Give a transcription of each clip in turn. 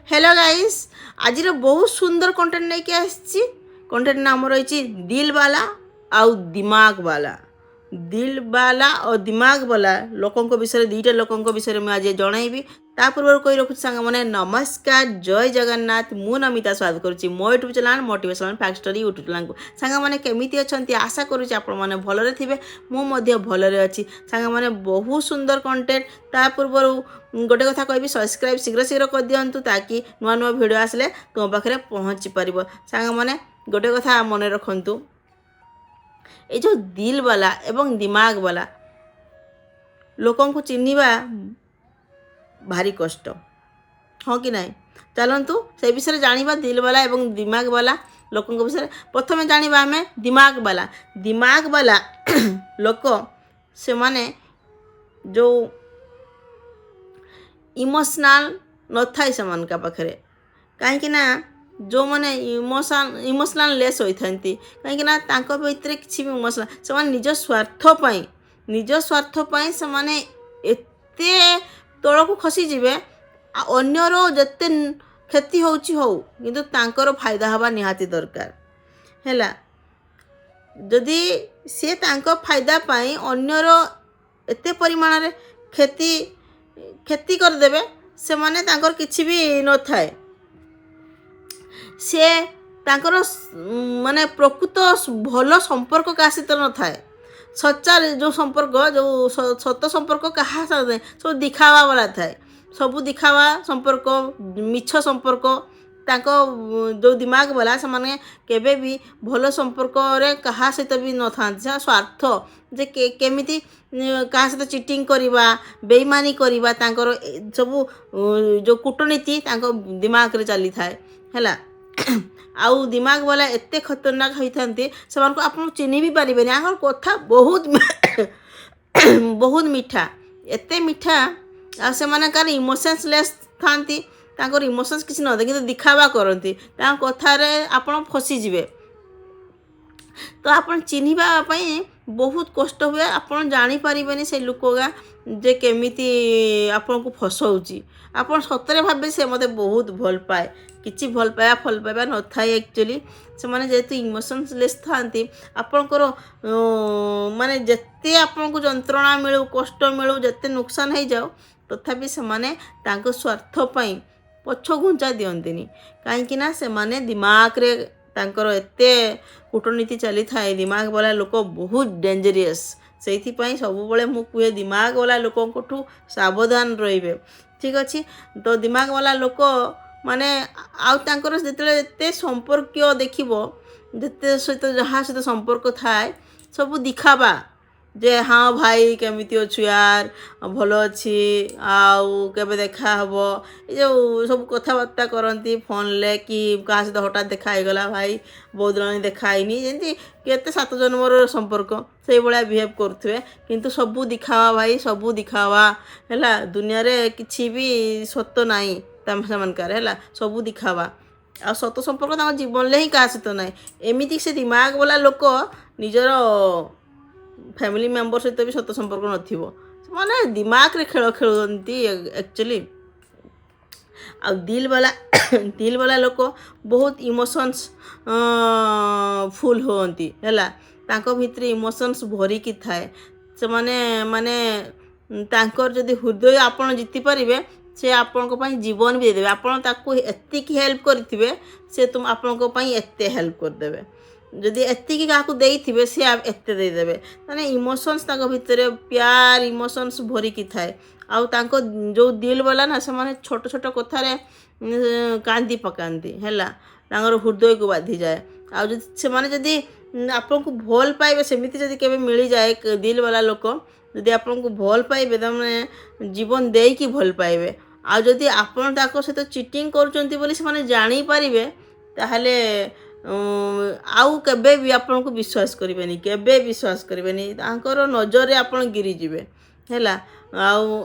Hello guys, आज बहुत सुंदर कंटेंट नहीं के आसी। कंटेंट नाम रही दिल वाला आउ दिमाग वाला। दिल वाला और दिमाग वाला लोकों विषय दुईटा लोकों विषय में आज जनइबी। ता पूर्व कही रखुच्छी सांग मैंने नमस्कार, जय जगन्नाथ। मु नमिता स्वागत करुच्ची मो YouTube channel motivational fact story YouTube channel को। सांग मैंने केमिति अछंती आशा करुच्ची आपण माने भलरे थिबे। मु मध्य भलरे अछि। सांग मैंने बहुत सुंदर कंटेंट। ता पूर्व गोटे कथा कहबी, सब्सक्राइब शीघ्र शीघ्र कर दियंतु ताकि नुआ नुआ वीडियो आसले तुम पाखे पहुँची पारिबो। सांग मैंने गोटे कथा मन रखंतु, ये जो दिल वाला एवं दिमाग वाला लोकों को चिन्हिबा भारी कष्ट, हाँ कि नहीं? चलतु से विषय जानिबा दिल वाला एवं दिमाग वाला लोकों विषय। प्रथम जानिबा आमे दिमाग वाला लोक से माने जो इमोशनल न थाए से मन का पाखरे, कहीं ना जो मैंने इमोशनल लेस होती कहीं तांको भितर किसी भी इमोशनल से निज स्वार्थ से माने एते तल को खसी जीवे। अन्यर जते क्षति होची हो किंतु तांकर फायदा हवा निहाती दरकार हैला। जदि से तांको फायदा पाई अन्यर एते परिमाण रे क्षति कर देबे, से माने तांकर किछि भी न थाए। से तांकर माने प्रकृत भल संपर्क क्या सहित न थाए। सच्चा जो संपर्क, जो सत संपर्क क्या सब दिखावा वाला थाए। सबू दिखावा संपर्क, मिछ संपर्क। तांको जो दिमाग वाला से माने केबे भी भल संपर्क रे कहा सहित भी न था। स्वार्थ जे केमिति कहा सहित चीटिंग करिबा, बेईमानी करिबा, तांकर सबू जो कूटनीति तांको दिमाग रे चली थाए हैला। आउ दिमाग वाला एते खतरनाक होइथांती से मानको आपन चिन्हि भी पारिबेनी। आगर कथा बहुत बहुत मीठा, एते मीठा। आ से माने कार इमोशंस लेस थांती, तांकर इमोशंस किसी न दे किंतु दिखावा करती। तां कथा रे आपन फसी जिवे तो आपन चिन्हिबा पई बहुत कष्ट हुए। आपन जानी पारिबेनी से लोकगा जे केमिति आपन को फसौची। आपन सतरे भाबे से मते बहुत भल पाए, किछि भल पाइबा न थाए। एक्चुअली से माने जेतु इमोशंस लेस थांती, आपनकर माने जत्ते आपन को जंत्रणा मिलू, कष्ट मिलू, जत्ते नुकसान हो जाओ, तथापि से माने तांको स्वार्थ पई पछ घुंचा दियंतिनी। कहीं ना से माने दिमाग रे तांकर एते कूटनीति चली थाए। दिमाग वाला लोक बहुत डेंजरियस। से सब बड़े मु कहे दिमाग वाला लोक सावधान रहिबे, ठीक अच्छे। तो दिमाग वाला लोक माने आउ तांकर जेते एते संपर्क देखिबो, जेते सहित जहाँ सहित संपर्क थाए सब दिखावा जे हाँ भाई केमिति अच्छु यार, भल अच्छी, आउ केबे देखा हबो। ये जो सब कथबार्ता करती फोन ले कि क्या सहित हठात देखा गला भाई बहुत दिन देखाईनी, जमी केते 7 जन्मर संपर्क से भाया बिहेव करुवे। किंतु सबू दिखावा भाई, सबू दिखावा हैला। दुनिया रे किछि भी सत नाई सेमानकार हैला, सबू दिखावा। आ सत संपर्क तांको जीवन ले ही क्या सहित नाई। एमिति से दिमाग वाला लोक निजर फैमिली मेंबर सहित भी सत संपर्क नथिबो, माने दिमाग रे खेल खेलती एक्चुअली। आ दिल वाला लोक बहुत इमोशंस फुल होती हैला। तांको भितर इमोशंस भरिकी थाए। से माने तांकर जदि हृदय आपण जीति पारिबे, से आपण को पई जीवन भी देबे। आपण ताको एतिक हेल्प करथिबे, से तुम आपण को पई एते हेल्प कर देबे। जदि एतिक काकू देइथिबे, से एते दे देबे। माने इमोशंस ताको भितर प्यार इमोशंस भरिकी थाए। आउ तांको जो दिल वाला ना, से माने छोट छोट कथा रे कांदी पकांती हैला। तांगर हृदय को बाधी जाए। आउ से माने जदि आपन को भल पाइबे, सेमिति जदि केबे मिली जाए दिल वाला लोक, जदि आपन को भल पाइबे तमने जीवन देई की भल पाइबे। आ जदि आपन ताको सहित चीटिंग करूचंती बोली से माने जानी पारिबे, ताहले आउ केबे भी आपन को विश्वास करिबेनी, केबे विश्वास करिबेनी। तांकर नजर रे आपन गिरी जिवे हैला। आउ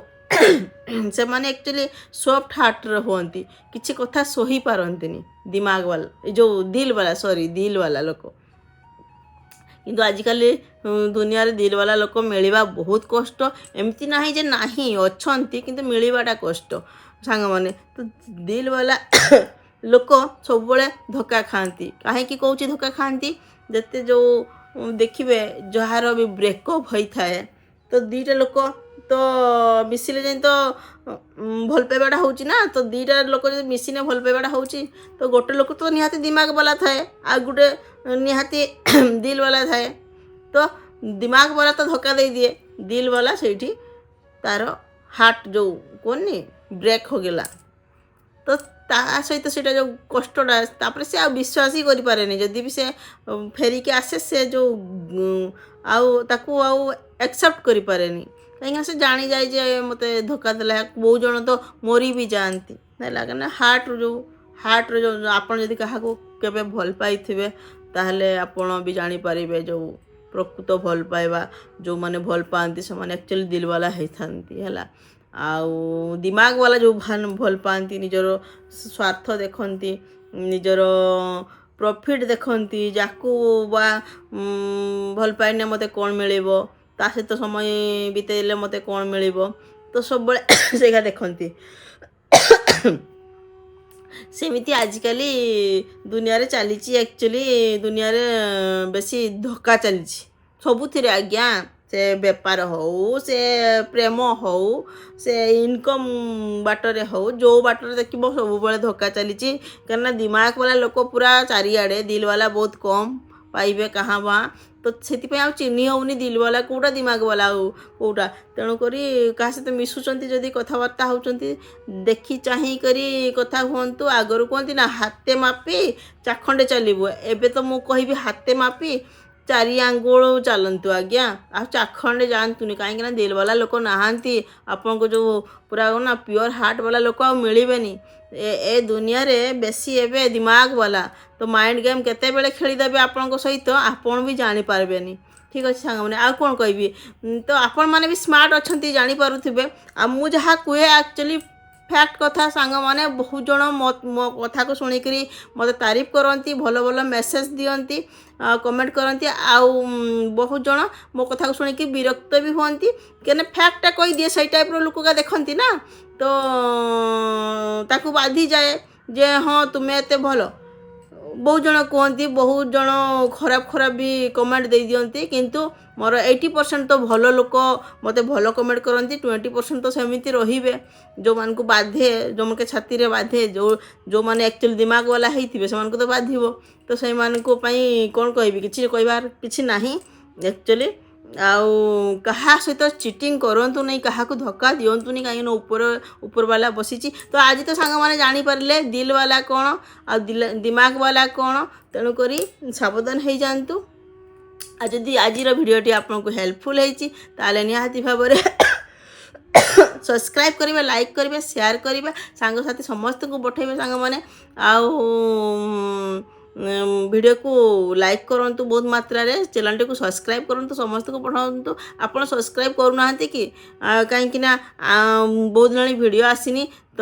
से माने एक्चुअली सॉफ्ट हार्ट होती, किसी कथा सही पारंतिनी। दिमाग वाला जो दिल वाला लोक। किंतु आजिकल दुनिया रे दिल वाला लोक मिलवा बहुत कष्ट। एमती नहीं जे नहीं अच्छी, किंतु मिलवाटा कष्ट। ସାଙ୍ଗମାନେ। ତ ଦିଲ୍ ବାଲା ଲୋକ ସବୁବେଳେ ଧୋକା ଖାଆନ୍ତି। କାହିଁକି କହୁଛି ଧୋକା ଖାଆନ୍ତି? ଯେତେ ଯେଉଁ ଦେଖିବେ ଯାହାର ବି ବ୍ରେକଅପ୍ ହୋଇଥାଏ ତ ଦୁଇଟା ଲୋକ ତ ମିଶିଲେ ଯାଇ ତ ଭଲ ପାଇବାଟା ହେଉଛି ନା। ତ ଦୁଇଟା ଲୋକ ଯଦି ମିଶିନେ ଭଲ ପାଇବାଟା ହେଉଛି ତ ଗୋଟେ ଲୋକ ତ ନିହାତି ଦିମାଗ ବାଲା ଥାଏ ଆଉ ଗୋଟେ ନିହାତି ଦିଲ୍ ବାଲା ଥାଏ। ତ ଦିମାଗ ବାଲା ତ ଧୋକା ଦେଇଦିଏ, ଦିଲ୍ ବାଲା ସେଇଠି ତାର ହାର୍ଟ ଯେଉଁ କୁହନି ବ୍ରେକ୍ ହୋଇଗଲା ତ ତା ସହିତ ସେଇଟା ଯେଉଁ କଷ୍ଟଟା ତାପରେ ସେ ଆଉ ବିଶ୍ୱାସ ହିଁ କରିପାରେନି। ଯଦି ବି ସେ ଫେରିକି ଆସେ ସେ ଯେଉଁ ଆଉ ତାକୁ ଆଉ ଆକ୍ସେପ୍ଟ କରିପାରେନି, କାହିଁକିନା ସେ ଜାଣିଯାଏ ଯେ ମୋତେ ଧୋକା ଦେଲା। ବହୁତ ଜଣ ତ ମରି ବି ଯାଆନ୍ତି ହେଲା, କାହିଁକିନା ହାର୍ଟର ଯେଉଁ ଆପଣ ଯଦି କାହାକୁ କେବେ ଭଲ ପାଇଥିବେ ତାହେଲେ ଆପଣ ବି ଜାଣିପାରିବେ ଯେଉଁ ପ୍ରକୃତ ଭଲ ପାଇବା। ଯେଉଁମାନେ ଭଲ ପାଆନ୍ତି ସେମାନେ ଆକ୍ଚୁଆଲି ଦିଲବାଲା ହେଇଥାନ୍ତି ହେଲା। ଆଉ ଦିମାଗ ବାଲା ଯେଉଁ ଭଲ ପାଆନ୍ତି ନିଜର ସ୍ୱାର୍ଥ ଦେଖନ୍ତି, ନିଜର ପ୍ରଫିଟ୍ ଦେଖନ୍ତି, ଯାକୁ ବା ଭଲ ପାଇନେ ମୋତେ କ'ଣ ମିଳିବ, ତା ସହିତ ସମୟ ବିତେଇଲେ ମୋତେ କ'ଣ ମିଳିବ, ତ ସବୁବେଳେ ସେଇଟା ଦେଖନ୍ତି। ସେମିତି ଆଜିକାଲି ଦୁନିଆରେ ଚାଲିଛି। ଆକ୍ଚୁଆଲି ଦୁନିଆରେ ବେଶୀ ଧୋକା ଚାଲିଛି ସବୁଥିରେ ଆଜ୍ଞା। ସେ ବେପାର ହଉ, ସେ ପ୍ରେମ ହଉ, ସେ ଇନକମ୍ ବାଟରେ ହଉ, ଯେଉଁ ବାଟରେ ଦେଖିବ ସବୁବେଳେ ଧୋକା ଚାଲିଛି। କାହିଁକିନା ଦିମାଗ ବାଲା ଲୋକ ପୁରା ଚାରିଆଡ଼େ, ଦିଲ୍ ବାଲା ବହୁତ କମ୍ ପାଇବେ କାହା ବା। ତ ସେଥିପାଇଁ ଆଉ ଚିହ୍ନି ହେଉନି ଦିଲ୍ ବାଲା କେଉଁଟା, ଦିମାଗ ବାଲା ଆଉ କେଉଁଟା। ତେଣୁକରି କାହା ସହିତ ମିଶୁଛନ୍ତି ଯଦି କଥାବାର୍ତ୍ତା ହେଉଛନ୍ତି ଦେଖି ଚାହିଁ କରି କଥା ହୁଅନ୍ତୁ। ଆଗରୁ କୁହନ୍ତି ନା ହାତେ ମାପି ଚାଖଣ୍ଡେ ଚାଲିବୁ, ଏବେ ତ ମୁଁ କହିବି ହାତେ ମାପି 4 ଆଙ୍ଗୁଳ ଚାଲନ୍ତୁ ଆଜ୍ଞା, ଆଉ ଚାଖଣ୍ଡେ ଯାଆନ୍ତୁନି। କାହିଁକିନା ଦିଲ୍ ବାଲା ଲୋକ ନାହାନ୍ତି ଆପଣଙ୍କୁ, ଯେଉଁ ପୁରା ନା ପିଓର ହାର୍ଟ ବାଲା ଲୋକ ଆଉ ମିଳିବେନି ଏ ଦୁନିଆରେ। ବେଶୀ ଏବେ ଦିମାଗ ବାଲା ତ ମାଇଣ୍ଡ ଗେମ୍ କେତେବେଳେ ଖେଳିଦେବେ ଆପଣଙ୍କ ସହିତ ଆପଣ ବି ଜାଣିପାରିବେନି। ଠିକ୍ ଅଛି ସାଙ୍ଗମାନେ, ଆଉ କ'ଣ କହିବି? ତ ଆପଣମାନେ ବି ସ୍ମାର୍ଟ ଅଛନ୍ତି ଜାଣିପାରୁଥିବେ। ଆଉ ମୁଁ ଯାହା କୁହେ ଆକ୍ଚୁଆଲି ଫ୍ୟାକ୍ଟ କଥା ସାଙ୍ଗମାନେ। ବହୁତ ଜଣ ମୋ କଥାକୁ ଶୁଣିକରି ମୋତେ ତାରିଫ କରନ୍ତି, ଭଲ ଭଲ ମେସେଜ ଦିଅନ୍ତି, କମେଣ୍ଟ କରନ୍ତି। ଆଉ ବହୁତ ଜଣ ମୋ କଥାକୁ ଶୁଣିକି ବିରକ୍ତ ବି ହୁଅନ୍ତି, କାହିଁକିନା ଫ୍ୟାକ୍ଟଟା କହିଦିଏ ସେଇ ଟାଇପ୍ର ଲୋକକା ଦେଖନ୍ତି ନା। ତ ତାକୁ ବାଧିଯାଏ ଯେ ହଁ ତୁମେ ଏତେ ଭଲ। ବହୁତ ଜଣ କୁହନ୍ତି, ବହୁତ ଜଣ ଖରାପ ବି କମେଣ୍ଟ ଦେଇଦିଅନ୍ତି, କିନ୍ତୁ ମୋର 80% ତ ଭଲ ଲୋକ ମୋତେ ଭଲ କମେଣ୍ଟ କରନ୍ତି। 20% ତ ସେମିତି ରହିବେ ଯେଉଁମାନଙ୍କୁ ବାଧେ, ଯେଉଁମାନେ ଛାତିରେ ବାଧେ, ଯେଉଁମାନେ ଆକ୍ଚୁଆଲି ଦିମାଗ ବାଲା ହେଇଥିବେ ସେମାନଙ୍କୁ ତ ବାଧିବ। ତ ସେଇମାନଙ୍କ ପାଇଁ କ'ଣ କହିବି, କିଛି କହିବାର କିଛି ନାହିଁ ଆକ୍ଚୁଆଲି। ଆଉ କାହା ସହିତ ଚିଟିଂ କରନ୍ତୁନି, କାହାକୁ ଧୋକା ଦିଅନ୍ତୁନି, କାହିଁକିନା ଉପରବାଲା ବସିଛି। ତ ଆଜି ତ ସାଙ୍ଗମାନେ ଜାଣିପାରିଲେ ଦିଲ୍ ବାଲା କ'ଣ ଆଉ ଦିମାଗ ବାଲା କ'ଣ। ତେଣୁକରି ସାବଧାନ ହେଇଯାଆନ୍ତୁ। ଆଉ ଯଦି ଆଜିର ଭିଡ଼ିଓଟି ଆପଣଙ୍କୁ ହେଲ୍ପଫୁଲ୍ ହେଇଛି ତାହେଲେ ନିହାତି ଭାବରେ ସବସ୍କ୍ରାଇବ୍ କରିବେ, ଲାଇକ୍ କରିବେ, ସେୟାର କରିବେ, ସାଙ୍ଗସାଥି ସମସ୍ତଙ୍କୁ ପଠାଇବେ ସାଙ୍ଗମାନେ। ଆଉ ଭିଡ଼ିଓକୁ ଲାଇକ୍ କରନ୍ତୁ ବହୁତ ମାତ୍ରାରେ, ଚ୍ୟାନେଲଟିକୁ ସବସ୍କ୍ରାଇବ୍ କରନ୍ତୁ, ସମସ୍ତଙ୍କୁ ପଠାନ୍ତୁ। ଆପଣ ସବସ୍କ୍ରାଇବ୍ କରୁନାହାନ୍ତି କି? କାହିଁକିନା ବହୁତ ଜଣ ଭିଡ଼ିଓ ଆସିନି ତ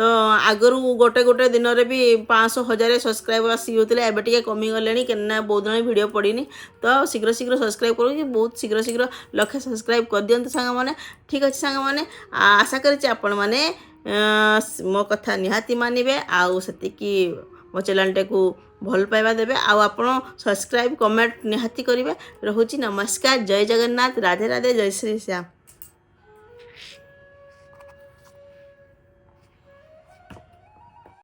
ଆଗରୁ ଗୋଟେ ଦିନରେ ବି 500 1000 ସବସ୍କ୍ରାଇବର୍ ଆସିଯାଉଥିଲେ, ଏବେ ଟିକେ କମିଗଲେଣି କାହିଁକିନା ବହୁତ ଜଣ ଭିଡ଼ିଓ ପଡ଼ିନି। ତ ଶୀଘ୍ର ସବସ୍କ୍ରାଇବ୍ କରୁଛି, ବହୁତ ଶୀଘ୍ର ଲକ୍ଷେ ସବସ୍କ୍ରାଇବ୍ କରିଦିଅନ୍ତୁ ସାଙ୍ଗମାନେ। ଠିକ୍ ଅଛି ସାଙ୍ଗମାନେ, ଆଶା କରିଛି ଆପଣମାନେ ମୋ କଥା ନିହାତି ମାନିବେ ଆଉ ସେତିକି ମୋ ଚ୍ୟାନେଲଟାକୁ ଭଲ ପାଇବା ଦେବେ। ଆଉ ଆପଣ ସବସ୍କ୍ରାଇବ୍ କମେଣ୍ଟ ନିହାତି କରିବେ। ରହୁଛି, ନମସ୍କାର, ଜୟ ଜଗନ୍ନାଥ, ରାଧେ ରାଧେ, ଜୟ ଶ୍ରୀ ଶ୍ୟାମ।